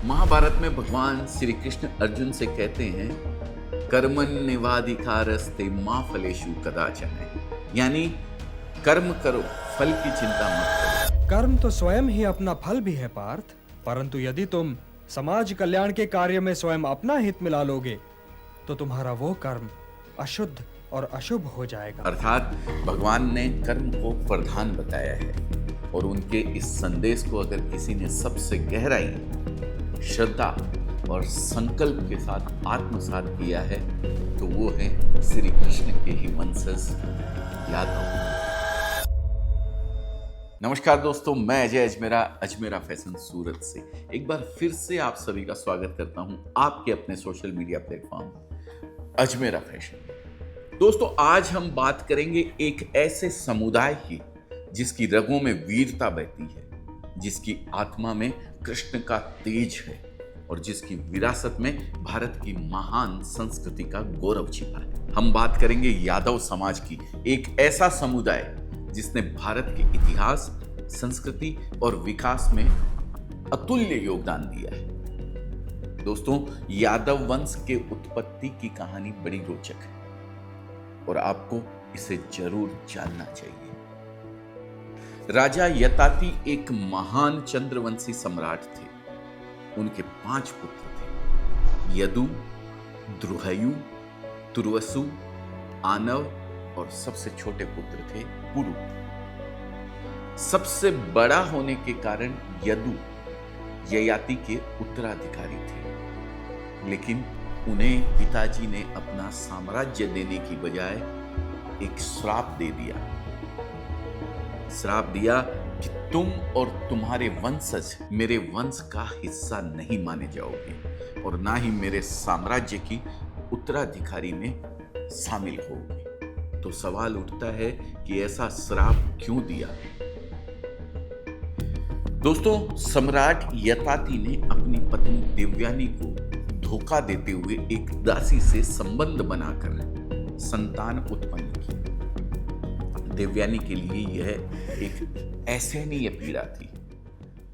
महाभारत में भगवान श्री कृष्ण अर्जुन से कहते हैं कर्मण्येवाधिकारस्ते मा फलेषु कदाचन, यानी कर्म करो, फल की चिंता मत करो। कर्म तो स्वयं ही अपना फल भी है पार्थ, परंतु यदि तुम समाज कल्याण के कार्य में स्वयं अपना हित मिला लोगे तो तुम्हारा वो कर्म अशुद्ध और अशुभ हो जाएगा। अर्थात भगवान ने कर्म को प्रधान बताया है और उनके इस संदेश को अगर किसी ने सबसे गहराई, श्रद्धा और संकल्प के साथ आत्मसात किया है तो वो है श्री कृष्ण के ही वंशज यादव। नमस्कार दोस्तों, मैं अजय अजमेरा फैशन सूरत से एक बार फिर से आप सभी का स्वागत करता हूं आपके अपने social media platform Ajmera fashion. दोस्तों, आज हम बात करेंगे एक ऐसे समुदाय की जिसकी रगों में वीरता बहती है, जिसकी आत्मा में कृष्ण का तेज है और जिसकी विरासत में भारत की महान संस्कृति का गौरव छिपा है। हम बात करेंगे यादव समाज की, एक ऐसा समुदाय जिसने भारत के इतिहास, संस्कृति और विकास में अतुल्य योगदान दिया है। दोस्तों, यादव वंश के उत्पत्ति की कहानी बड़ी रोचक है और आपको इसे जरूर जानना चाहिए। राजा यताति एक महान चंद्रवंशी सम्राट थे। उनके 5 पुत्र थे, यदु, द्रुहयु, तुर्वसु, आनव और सबसे छोटे पुत्र थे पुरु। सबसे बड़ा होने के कारण यदु ययाति के उत्तराधिकारी थे, लेकिन उन्हें पिताजी ने अपना साम्राज्य देने की बजाय एक श्राप दे दिया। श्राप दिया कि तुम और तुम्हारे वंशज मेरे वंश का हिस्सा नहीं माने जाओगे और ना ही मेरे साम्राज्य की उत्तराधिकारी में शामिल होगे। तो सवाल उठता है कि ऐसा श्राप क्यों दिया? दोस्तों, सम्राट यताति ने अपनी पत्नी देवयानी को धोखा देते हुए एक दासी से संबंध बनाकर संतान उत्पन्न की। देवयानी के लिए यह एक असहनीय पीड़ा थी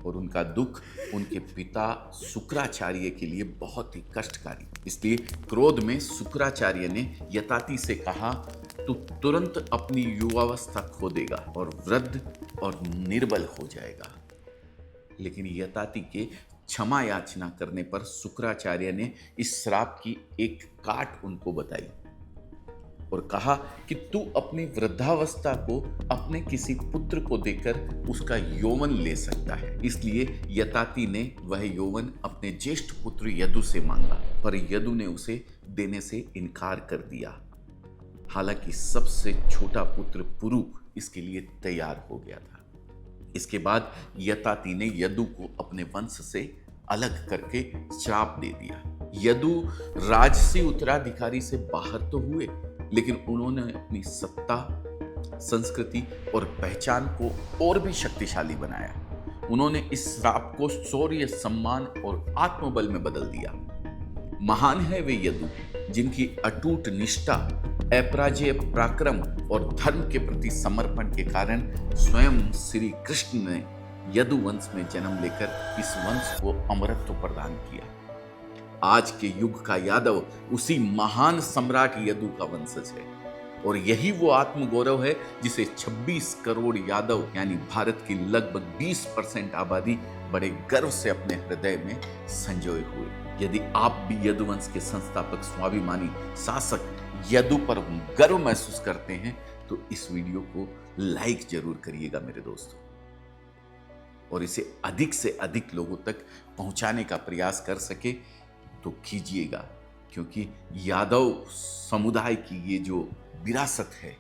और उनका दुख उनके पिता शुक्राचार्य के लिए बहुत ही कष्टकारी। इसलिए क्रोध में शुक्राचार्य ने यताति से कहा, तू तुरंत अपनी युवावस्था खो देगा और वृद्ध और निर्बल हो जाएगा। लेकिन यताति के क्षमा याचना करने पर शुक्राचार्य ने इस श्राप की एक काट उनको बताई और कहा कि तू अपनी वृद्धावस्था को अपने किसी पुत्र को देकर उसका यौवन ले सकता है। इसलिए यताति ने वह यौवन अपने ज्येष्ठ पुत्र यदु से मांगा, पर यदु ने उसे देने से इनकार कर दिया। हालांकि सबसे छोटा पुत्र पुरु इसके लिए तैयार हो गया था। इसके बाद यताति ने यदु को अपने वंश से अलग करके श्राप दे दिया। यदु राजसी उत्तराधिकारी से बाहर तो हुए, लेकिन उन्होंने अपनी सत्ता, संस्कृति और पहचान को और भी शक्तिशाली बनाया। उन्होंने इस श्राप को शौर्य, सम्मान और आत्मबल में बदल दिया। महान है वे यदु जिनकी अटूट निष्ठा, अपराजेय पराक्रम और धर्म के प्रति समर्पण के कारण स्वयं श्री कृष्ण ने यदु वंश में जन्म लेकर इस वंश को अमरत्व प्रदान किया। आज के युग का यादव उसी महान सम्राट यदु का वंशज है और यही वो आत्मगौरव है जिसे 26 करोड़ यादव यानी भारत की लगभग 20% आबादी बड़े गर्व से अपने हृदय में संजोए हुए। यदि आप भी यदुवंश के संस्थापक, स्वाभिमानी शासक यदु पर गर्व महसूस करते हैं तो इस वीडियो को लाइक जरूर करिएगा मेरे दोस्तों, और इसे अधिक से अधिक लोगों तक पहुंचाने का प्रयास कर सके तो कीजिएगा, क्योंकि यादव समुदाय की ये जो विरासत है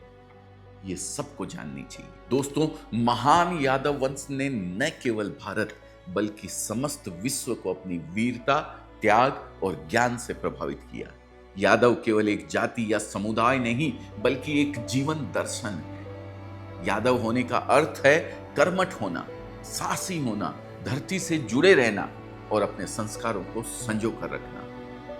ये सबको जाननी चाहिए। दोस्तों, महान यादव वंश ने न केवल भारत बल्कि समस्त विश्व को अपनी वीरता, त्याग और ज्ञान से प्रभावित किया। यादव केवल एक जाति या समुदाय नहीं बल्कि एक जीवन दर्शन है। यादव होने का अर्थ है कर्मठ होना, साहसी होना, धरती से जुड़े रहना और अपने संस्कारों को संजो कर रखना।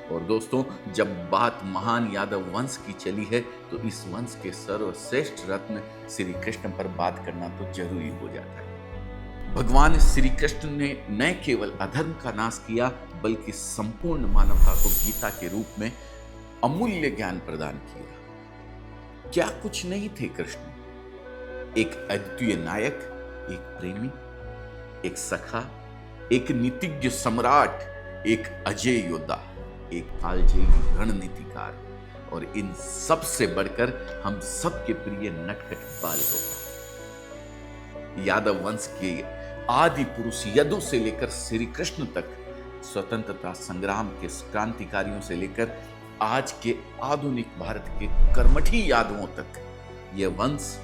और दोस्तों, जब बात महान यादव वंश की चली है तो इस वंश के सर्वश्रेष्ठ रत्न श्री कृष्ण पर बात करना तो जरूरी हो जाता है। भगवान श्री कृष्ण ने न केवल अधर्म का नाश किया बल्कि संपूर्ण मानवता को गीता के रूप में अमूल्य ज्ञान प्रदान किया। क्या कुछ नहीं थे कृष्ण? एक अद्वितीय नायक, एक प्रेमी, एक सखा, एक नीतिज्ञ सम्राट, एक अजय योद्धा, एक कालजयी रणनीतिकार और इन सब से बढ़कर हम सबके प्रिय नटखट बाल गोपाल। यादव वंश के आदि पुरुष यदु से लेकर श्री कृष्ण तक, स्वतंत्रता संग्राम के क्रांतिकारियों से लेकर आज के आधुनिक भारत के कर्मठी यादवों तक यह वंश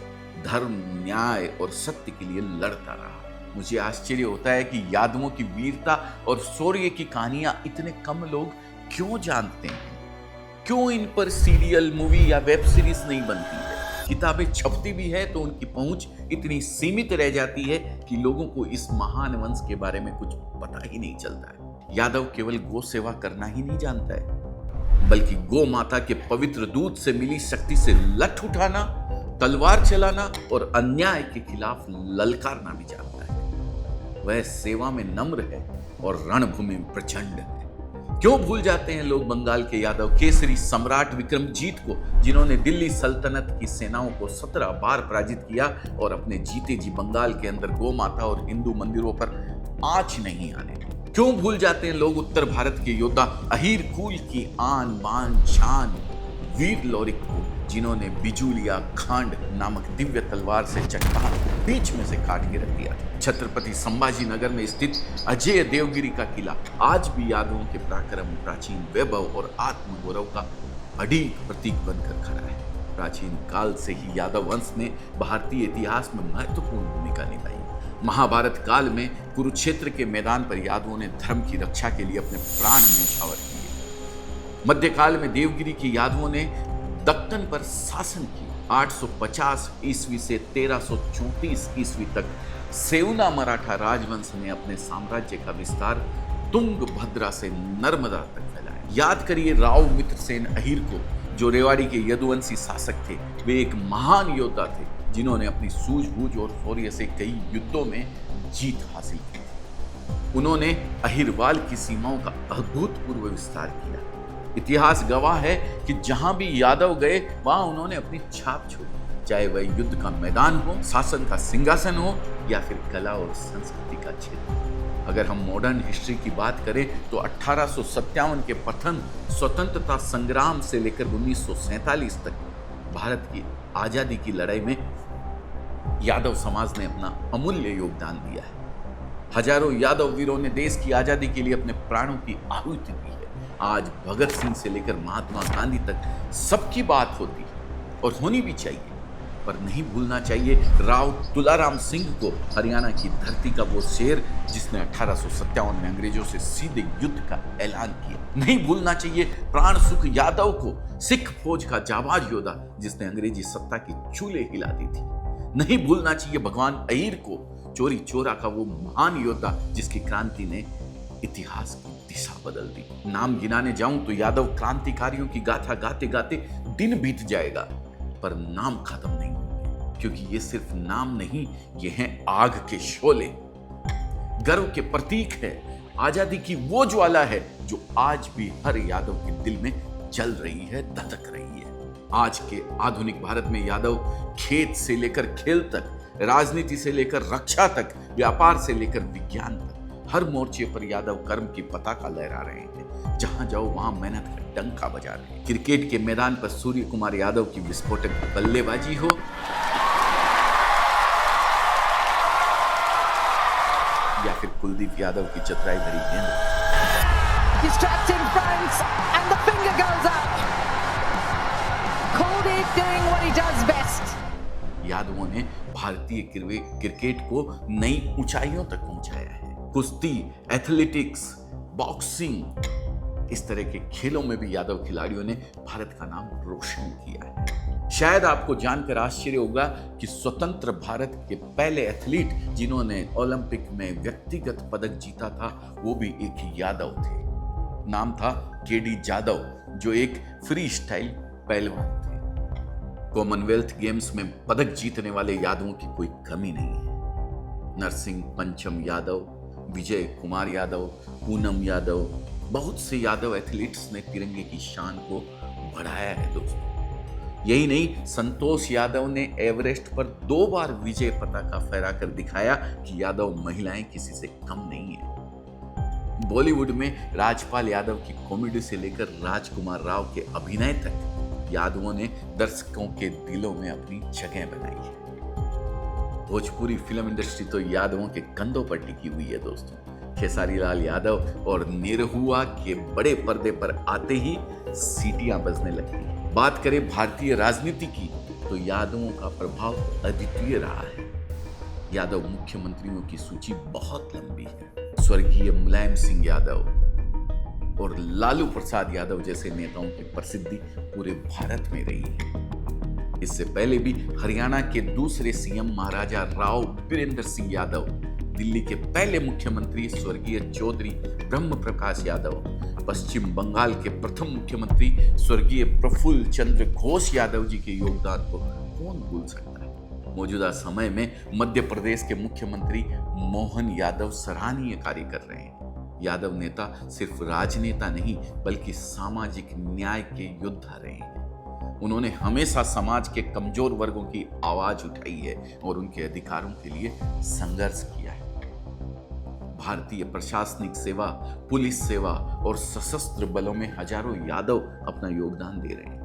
धर्म, न्याय और सत्य के लिए लड़ता रहा। मुझे आश्चर्य होता है कि यादवों की वीरता और शौर्य की कहानियां इतने कम लोग क्यों जानते हैं। क्यों इन पर सीरियल, मूवी या वेब सीरीज नहीं बनती है? किताबें छपती भी है तो उनकी पहुंच इतनी सीमित रह जाती है कि लोगों को इस महान वंश के बारे में कुछ पता ही नहीं चलता है। यादव केवल गौ सेवा करना ही नहीं जानता है, बल्कि गौ माता के पवित्र दूध से मिली शक्ति से लठ उठाना, तलवार चलाना और अन्याय के खिलाफ ललकारना भी जानता है। वह सेवा में नम्र है और रणभूमि में प्रचंड है। क्यों भूल जाते हैं लोग बंगाल के यादव केसरी सम्राट विक्रमजीत को, जिन्होंने दिल्ली सल्तनत की सेनाओं को 17 बार पराजित किया और अपने जीते जी बंगाल के अंदर गौ माता और हिंदू मंदिरों पर आंच नहीं आने दी। क्यों भूल जाते हैं लोग उत्तर भारत के योद्धा अहीर कुल की आन बान शान वीर लोरिक को, जिन्होंने बिजुलिया खांड नामक दिव्य तलवार से चट्टान को बीच में से काट के रख दिया। छत्रपति संभाजी नगर में स्थित अजय देवगिरी का किला आज भी यादवों के पराक्रम, प्राचीन वैभव और आत्मगौरव का अडिग प्रतीक बनकर खड़ा है। प्राचीन काल से ही यादव वंश ने भारतीय इतिहास में महत्वपूर्ण भूमिका निभाई। महाभारत काल में कुरुक्षेत्र के मैदान पर यादवों ने धर्म की रक्षा के लिए अपने प्राण न्यौछावर किए। मध्यकाल में देवगिरी के यादवों ने दक्कन पर शासन किया। 850 ईस्वी से 1334 ईस्वी तक सेवना मराठा राजवंश ने अपने साम्राज्य का विस्तार तुंगभद्रा से नर्मदा तक फैलाया। याद करिए राव मित्रसेन अहीर को, जो रेवाड़ी के यदुवंशी शासक थे। वे एक महान योद्धा थे जिन्होंने अपनी सूझबूझ और शौर्य से कई युद्धों में जीत हासिल की। उन्होंने अहीरवाल की सीमाओं का अभूतपूर्व विस्तार किया। इतिहास गवाह है कि जहां भी यादव गए वहां उन्होंने अपनी छाप छोड़ी, चाहे वह युद्ध का मैदान हो, शासन का सिंहासन हो या फिर कला और संस्कृति का क्षेत्र। अगर हम मॉडर्न हिस्ट्री की बात करें तो 1857 के प्रथम स्वतंत्रता संग्राम से लेकर 1947 तक भारत की आजादी की लड़ाई में यादव समाज ने अपना अमूल्य योगदान दिया है। हजारों यादव वीरों ने देश की आजादी के लिए अपने प्राणों की आहुति दी है। आज भगत सिंह से लेकर महात्मा गांधी तक सबकी बात होती है और होनी भी चाहिए, पर नहीं भूलना चाहिए राव तुलाराम सिंह को, हरियाणा की धरती का वो शेर जिसने 1857 में अंग्रेजों से सीधे युद्ध का ऐलान किया। नहीं भूलना चाहिए प्राण सुख यादव को, सिख फौज का जाबाज योद्धा जिसने अंग्रेजी सत्ता की चूल्हे हिला दी थी। नहीं भूलना चाहिए भगवान अहीर को, चोरी चोरा का वो महान योद्धा जिसकी क्रांति ने इतिहास की दिशा बदल दी। नाम गिनाने जाऊं तो यादव क्रांतिकारियों की गाथा गाते गाते दिन बीत जाएगा, पर नाम खत्म नहीं होंगे, क्योंकि ये सिर्फ नाम नहीं, ये हैं आग के शोले, गर्व के प्रतीक है, आजादी की वो ज्वाला है जो आज भी हर यादव के दिल में जल रही है, दधक रही है। आज के आधुनिक भारत में यादव खेत से लेकर खेल तक, राजनीति से लेकर रक्षा तक, व्यापार से लेकर विज्ञान तक, हर मोर्चे पर यादव कर्म की पताका लहरा रहे हैं। जहां जाओ वहां मेहनत का डंका बजा रहे हैं। क्रिकेट के मैदान पर सूर्य कुमार यादव की विस्फोटक बल्लेबाजी हो या फिर कुलदीप यादव की चतुराई भरी गेंद। He's trapped in front and the finger goes up. Kuldeep doing what he does best. यादवों ने भारतीय क्रिकेट को नई ऊंचाइयों तक पहुंचाया है। कुश्ती, एथलेटिक्स, बॉक्सिंग, इस तरह के खेलों में भी यादव खिलाड़ियों ने भारत का नाम रोशन किया है। शायद आपको जानकर आश्चर्य होगा कि स्वतंत्र भारत के पहले एथलीट जिन्होंने ओलंपिक में व्यक्तिगत पदक जीता था वो भी एक यादव थे। नाम था केडी जादव, जो एक फ्री स्टाइल पहलवान थे। कॉमनवेल्थ गेम्स में पदक जीतने वाले यादवों की कोई कमी नहीं है। नरसिंह पंचम यादव, विजय कुमार यादव, पूनम यादव, बहुत से यादव एथलीट्स ने तिरंगे की शान को बढ़ाया है दोस्तों। यही नहीं, संतोष यादव ने एवरेस्ट पर 2 बार विजय पताका फहराकर दिखाया कि यादव महिलाएं किसी से कम नहीं है। बॉलीवुड में राजपाल यादव की कॉमेडी से लेकर राजकुमार राव के अभिनय तक यादवों ने दर्शकों के दिलों में अपनी जगह बनाई है। भोजपुरी फिल्म इंडस्ट्री तो यादवों के कंधों पर टिकी हुई है दोस्तों। खेसारी लाल यादव और निरहुआ के बड़े पर्दे पर आते ही सीटियां बजने लगती हैं। बात करें भारतीय राजनीति की तो यादवों का प्रभाव अद्वितीय रहा है। यादव मुख्यमंत्रियों की सूची बहुत लंबी है। स्वर्गीय मुलायम सिंह यादव और लालू प्रसाद यादव जैसे नेताओं की प्रसिद्धि पूरे भारत में रही है। इससे पहले भी हरियाणा के दूसरे सीएम महाराजा राव बीरेंद्र सिंह यादव, दिल्ली के पहले मुख्यमंत्री स्वर्गीय चौधरी ब्रह्म प्रकाश यादव, पश्चिम बंगाल के प्रथम मुख्यमंत्री स्वर्गीय प्रफुल्ल चंद्र घोष यादव जी के योगदान को कौन भूल सकता है। मौजूदा समय में मध्य प्रदेश के मुख्यमंत्री मोहन यादव सराहनीय कार्य कर रहे हैं। यादव नेता सिर्फ राजनेता नहीं बल्कि सामाजिक न्याय के योद्धा रहे हैं। उन्होंने हमेशा समाज के कमजोर वर्गों की आवाज उठाई है और उनके अधिकारों के लिए संघर्ष किया है। भारतीय प्रशासनिक सेवा, पुलिस सेवा और सशस्त्र बलों में हजारों यादव अपना योगदान दे रहे हैं।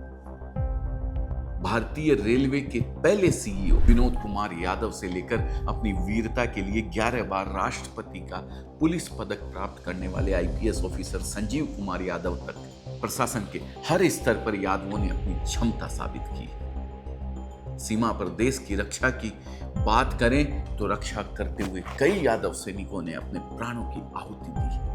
भारतीय रेलवे के पहले सीईओ विनोद कुमार यादव से लेकर अपनी वीरता के लिए 11 बार राष्ट्रपति का पुलिस पदक प्राप्त करने वाले आईपीएस ऑफिसर संजीव कुमार यादव तक प्रशासन के हर स्तर पर यादवों ने अपनी क्षमता साबित की है। सीमा पर देश की रक्षा की बात करें तो रक्षा करते हुए कई यादव सैनिकों ने अपने प्राणों की आहुति दी है।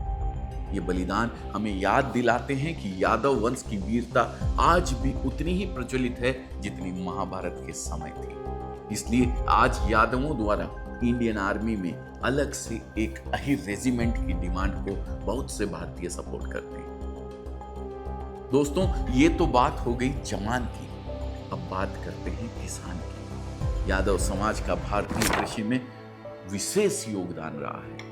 ये बलिदान हमें याद दिलाते हैं कि यादव वंश की वीरता आज भी उतनी ही प्रचलित है जितनी महाभारत के समय थी। इसलिए आज यादवों द्वारा इंडियन आर्मी में अलग से एक अहिर रेजिमेंट की डिमांड को बहुत से भारतीय सपोर्ट करते हैं। दोस्तों, ये तो बात हो गई जवान की, अब बात करते हैं किसान की। यादव समाज का भारतीय कृषि में विशेष योगदान रहा है।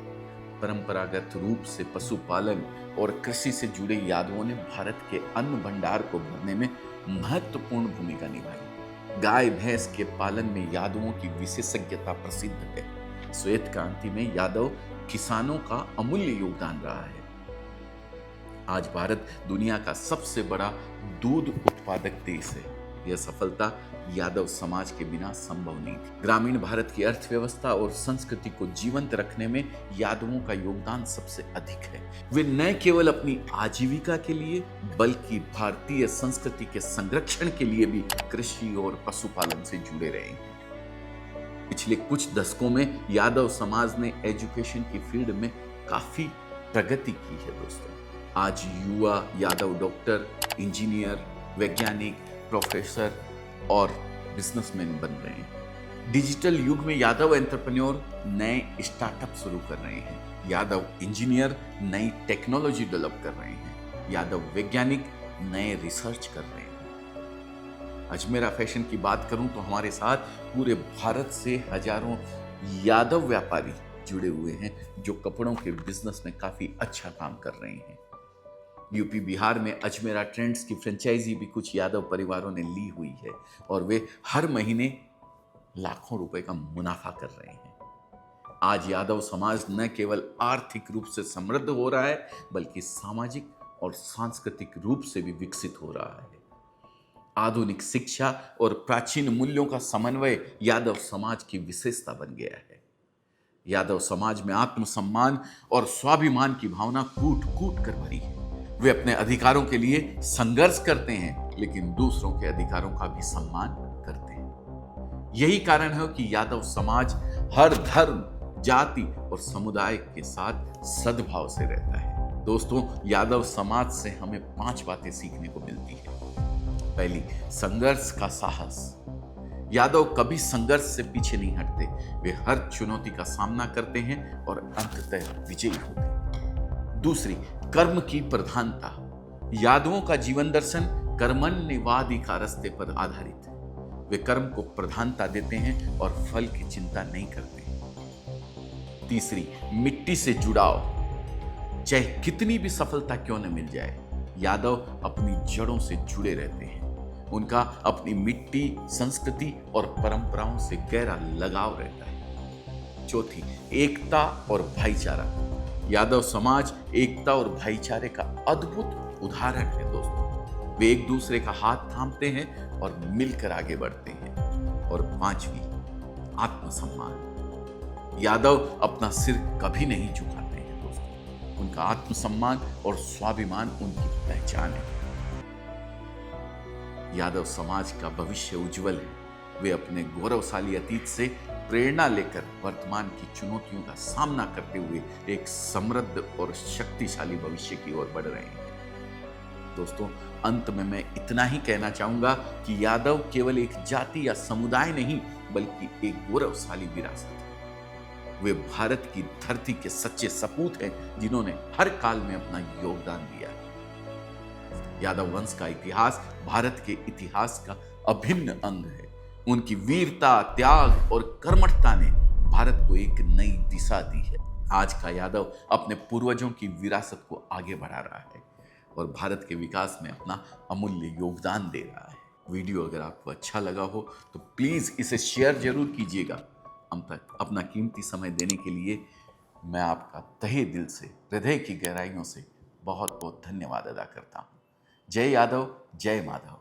परंपरागत रूप से पशुपालन और कृषि से जुड़े यादवों ने भारत के अन्न भंडार को भरने में महत्वपूर्ण भूमिका निभाई। गाय भैंस के पालन में यादवों की विशेषज्ञता प्रसिद्ध है। श्वेत क्रांति में यादव किसानों का अमूल्य योगदान रहा है। आज भारत दुनिया का सबसे बड़ा दूध उत्पादक देश है। यह सफलता यादव समाज के बिना संभव नहीं थी। ग्रामीण भारत की अर्थव्यवस्था और संस्कृति को जीवंत रखने में यादवों का योगदान सबसे अधिक है। वे न केवल अपनी आजीविका के लिए बल्कि भारतीय संस्कृति के संरक्षण के लिए भी कृषि और पशुपालन से जुड़े रहे हैं। पिछले कुछ दशकों में यादव समाज ने एजुकेशन की फील्ड में काफी प्रगति की है दोस्तों। आज युवा यादव डॉक्टर, इंजीनियर, वैज्ञानिक, प्रोफेसर और बिजनेसमैन बन रहे हैं। डिजिटल युग में यादव एंटरप्रेन्योर नए स्टार्टअप शुरू कर रहे हैं। यादव इंजीनियर नई टेक्नोलॉजी डेवलप कर रहे हैं। यादव वैज्ञानिक नए रिसर्च कर रहे हैं। अजमेरा फैशन की बात करूं तो हमारे साथ पूरे भारत से हजारों यादव व्यापारी जुड़े हुए हैं जो कपड़ों के बिजनेस में काफी अच्छा काम कर रहे हैं। यूपी बिहार में अजमेरा ट्रेंड्स की फ्रेंचाइजी भी कुछ यादव परिवारों ने ली हुई है और वे हर महीने लाखों रुपए का मुनाफा कर रहे हैं। आज यादव समाज न केवल आर्थिक रूप से समृद्ध हो रहा है बल्कि सामाजिक और सांस्कृतिक रूप से भी विकसित हो रहा है। आधुनिक शिक्षा और प्राचीन मूल्यों का समन्वय यादव समाज की विशेषता बन गया है। यादव समाज में आत्मसम्मान और स्वाभिमान की भावना कूट कूट कर भरी है। वे अपने अधिकारों के लिए संघर्ष करते हैं लेकिन दूसरों के अधिकारों का भी सम्मान करते हैं। यही कारण है कि यादव समाज हर धर्म, जाति और समुदाय के साथ सद्भाव से रहता है। दोस्तों, यादव समाज से हमें 5 बातें सीखने को मिलती है। पहली, संघर्ष का साहस। यादव कभी संघर्ष से पीछे नहीं हटते। वे हर चुनौती का सामना करते हैं और अंततः विजयी होते हैं। दूसरी, कर्म की प्रधानता। यादवों का जीवन दर्शन कर्मण्येवाधिकारस्ते पर आधारित है। वे कर्म को प्रधानता देते हैं और फल की चिंता नहीं करते। तीसरी, मिट्टी से जुड़ाव। चाहे कितनी भी सफलता क्यों न मिल जाए, यादव अपनी जड़ों से जुड़े रहते हैं। उनका अपनी मिट्टी, संस्कृति और परंपराओं से गहरा लगाव रहता है। चौथी, एकता और भाईचारा। यादव समाज एकता और भाईचारे का अद्भुत उदाहरण है दोस्तों। वे एक दूसरे का हाथ थामते हैं और मिलकर आगे बढ़ते हैं। और पांचवी, आत्मसम्मान। यादव अपना सिर कभी नहीं झुकाते हैं दोस्तों। उनका आत्मसम्मान और स्वाभिमान उनकी पहचान है। यादव समाज का भविष्य उज्जवल है। वे अपने गौरवशाली अतीत से प्रेरणा लेकर वर्तमान की चुनौतियों का सामना करते हुए एक समृद्ध और शक्तिशाली भविष्य की ओर बढ़ रहे हैं। दोस्तों, अंत में मैं इतना ही कहना चाहूंगा कि यादव केवल एक जाति या समुदाय नहीं, बल्कि एक गौरवशाली विरासत है। वे भारत की धरती के सच्चे सपूत हैं, जिन्होंने हर काल में अपना योगदान दिया है। यादव वंश का इतिहास भारत के इतिहास का अभिन्न अंग है। उनकी वीरता, त्याग और कर्मठता ने भारत को एक नई दिशा दी है। आज का यादव अपने पूर्वजों की विरासत को आगे बढ़ा रहा है और भारत के विकास में अपना अमूल्य योगदान दे रहा है। वीडियो अगर आपको अच्छा लगा हो तो प्लीज़ इसे शेयर जरूर कीजिएगा। हम तक अपना कीमती समय देने के लिए मैं आपका तहे दिल से, हृदय की गहराइयों से बहुत बहुत धन्यवाद अदा करता हूँ। जय यादव, जय माधव।